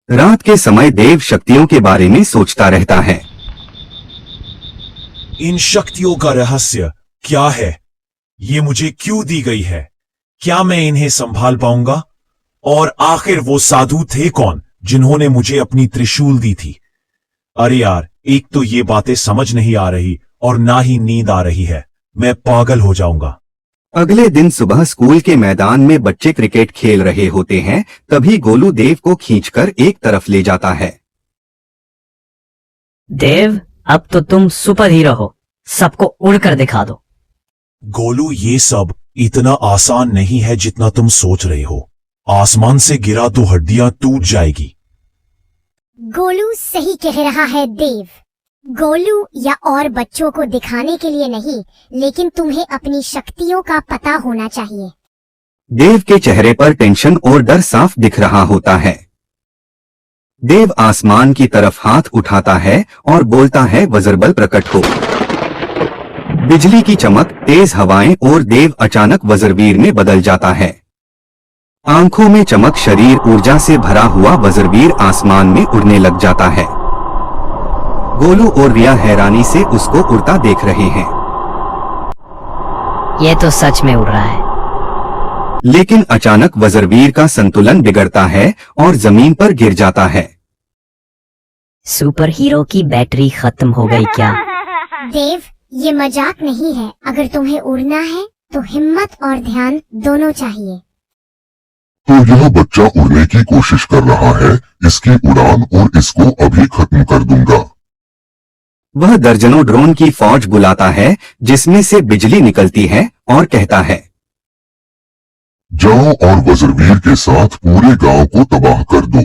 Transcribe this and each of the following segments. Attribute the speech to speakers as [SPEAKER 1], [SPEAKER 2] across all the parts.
[SPEAKER 1] रात के समय देव शक्तियों के बारे में सोचता रहता है।
[SPEAKER 2] इन शक्तियों का रहस्य क्या है? ये मुझे क्यों दी गई है? क्या मैं इन्हें संभाल पाऊंगा? और आखिर वो साधु थे कौन जिन्होंने मुझे अपनी त्रिशूल दी थी? अरे यार, एक तो ये बातें समझ नहीं आ रही और ना ही नींद आ रही है। मैं पागल हो जाऊंगा।
[SPEAKER 1] अगले दिन सुबह स्कूल के मैदान में बच्चे क्रिकेट खेल रहे होते हैं। तभी गोलू देव को खींचकर एक तरफ ले जाता है।
[SPEAKER 3] देव, अब तो तुम सुपर हीरो हो, सबको उड़कर दिखा दो।
[SPEAKER 2] गोलू, ये सब इतना आसान नहीं है जितना तुम सोच रहे हो। आसमान से गिरा तो हड्डियां टूट जाएगी।
[SPEAKER 4] गोलू सही कह रहा है देव। गोलू या और बच्चों को दिखाने के लिए नहीं, लेकिन तुम्हें अपनी शक्तियों का पता होना चाहिए।
[SPEAKER 1] देव के चेहरे पर टेंशन और डर साफ दिख रहा होता है। देव आसमान की तरफ हाथ उठाता है और बोलता है, वज्रबल प्रकट हो। बिजली की चमक, तेज हवाएं और देव अचानक वज्रवीर में बदल जाता है। आंखों में चमक, शरीर ऊर्जा से भरा हुआ वज्रवीर आसमान में उड़ने लग जाता है। गोलू और रिया हैरानी से उसको उड़ता देख रहे हैं।
[SPEAKER 3] ये तो सच में उड़ रहा है।
[SPEAKER 1] लेकिन अचानक वज्रवीर का संतुलन बिगड़ता है और जमीन पर गिर जाता है।
[SPEAKER 3] सुपर हीरो की बैटरी खत्म हो गई क्या?
[SPEAKER 4] देव, ये मजाक नहीं है। अगर तुम्हें उड़ना है तो हिम्मत और ध्यान दोनों चाहिए।
[SPEAKER 5] तो यह बच्चा उड़ने की कोशिश कर रहा है। इसकी उड़ान और इसको अभी खत्म कर दूंगा।
[SPEAKER 1] वह दर्जनों ड्रोन की फौज बुलाता है जिसमें से बिजली निकलती है और कहता है,
[SPEAKER 5] जाओ और वज्रवीर के साथ पूरे गांव को तबाह कर दो।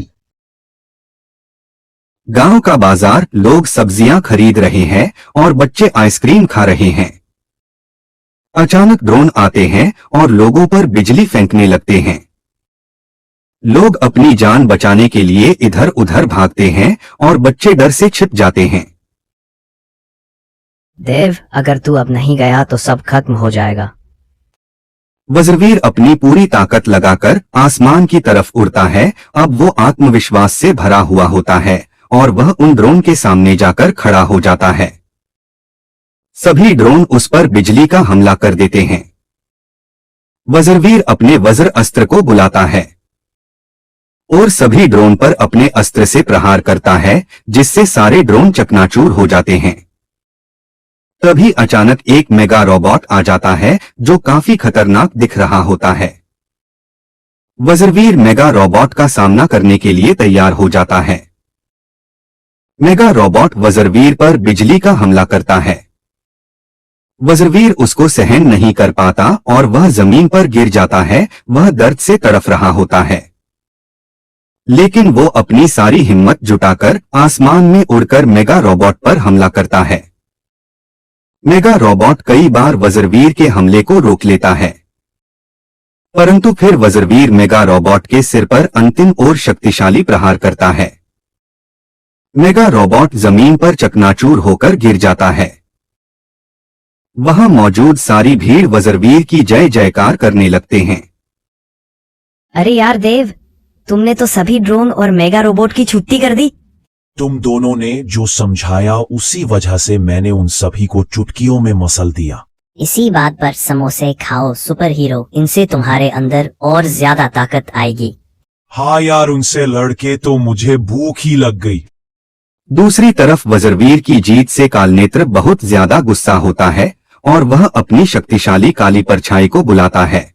[SPEAKER 1] गांव का बाजार, लोग सब्जियां खरीद रहे हैं और बच्चे आइसक्रीम खा रहे हैं। अचानक ड्रोन आते हैं और लोगों पर बिजली फेंकने लगते हैं। लोग अपनी जान बचाने के लिए इधर उधर भागते हैं और बच्चे डर से छिप जाते हैं।
[SPEAKER 3] देव, अगर तू अब नहीं गया तो सब खत्म हो जाएगा।
[SPEAKER 1] वज्रवीर अपनी पूरी ताकत लगाकर आसमान की तरफ उड़ता है। अब वो आत्मविश्वास से भरा हुआ होता है और वह उन ड्रोन के सामने जाकर खड़ा हो जाता है। सभी ड्रोन उस पर बिजली का हमला कर देते हैं। वज्रवीर अपने वज्र अस्त्र को बुलाता है और सभी ड्रोन पर अपने अस्त्र से प्रहार करता है, जिससे सारे ड्रोन चकनाचूर हो जाते हैं। तभी अचानक एक मेगा रोबोट आ जाता है जो काफी खतरनाक दिख रहा होता है। वज्रवीर मेगा रोबोट का सामना करने के लिए तैयार हो जाता है। मेगा रोबोट वज्रवीर पर बिजली का हमला करता है। वज्रवीर उसको सहन नहीं कर पाता और वह जमीन पर गिर जाता है। वह दर्द से तड़फ रहा होता है, लेकिन वो अपनी सारी हिम्मत जुटाकर आसमान में उड़कर मेगा रोबोट पर हमला करता है। मेगा रोबोट कई बार वज्रवीर के हमले को रोक लेता है, परंतु फिर वज्रवीर मेगा रोबोट के सिर पर अंतिम और शक्तिशाली प्रहार करता है। मेगा रोबोट जमीन पर चकनाचूर होकर गिर जाता है। वहां मौजूद सारी भीड़ वज्रवीर की जय जयकार करने लगते हैं।
[SPEAKER 3] अरे यार देव, तुमने तो सभी ड्रोन और मेगा रोबोट की छुट्टी कर दी।
[SPEAKER 2] तुम दोनों ने जो समझाया उसी वजह से मैंने उन सभी को चुटकियों में मसल दिया।
[SPEAKER 3] इसी बात पर समोसे खाओ सुपर हीरो, इनसे तुम्हारे अंदर और ज्यादा ताकत आएगी।
[SPEAKER 2] हाँ यार, उनसे लड़के तो मुझे भूख ही लग गई।
[SPEAKER 1] दूसरी तरफ वज्रवीर की जीत से कालनेत्र बहुत ज्यादा गुस्सा होता है और वह अपनी शक्तिशाली काली परछाई को बुलाता है।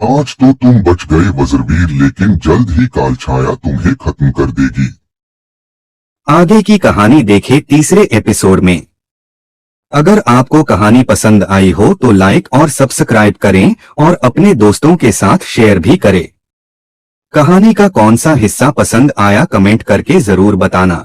[SPEAKER 5] आज तो तुम बच गए वज्रवीर, लेकिन जल्द ही काल छाया तुम्हें खत्म कर देगी।
[SPEAKER 1] आगे की कहानी देखें तीसरे एपिसोड में। अगर आपको कहानी पसंद आई हो तो लाइक और सब्सक्राइब करें और अपने दोस्तों के साथ शेयर भी करें। कहानी का कौन सा हिस्सा पसंद आया कमेंट करके जरूर बताना।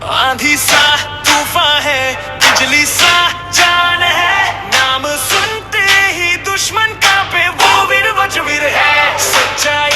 [SPEAKER 6] आंधी सा तूफान है, बिजली सा जान है, नाम सुनते ही दुश्मन कांपे, वो वीर वज्रवीर है। सच्चाई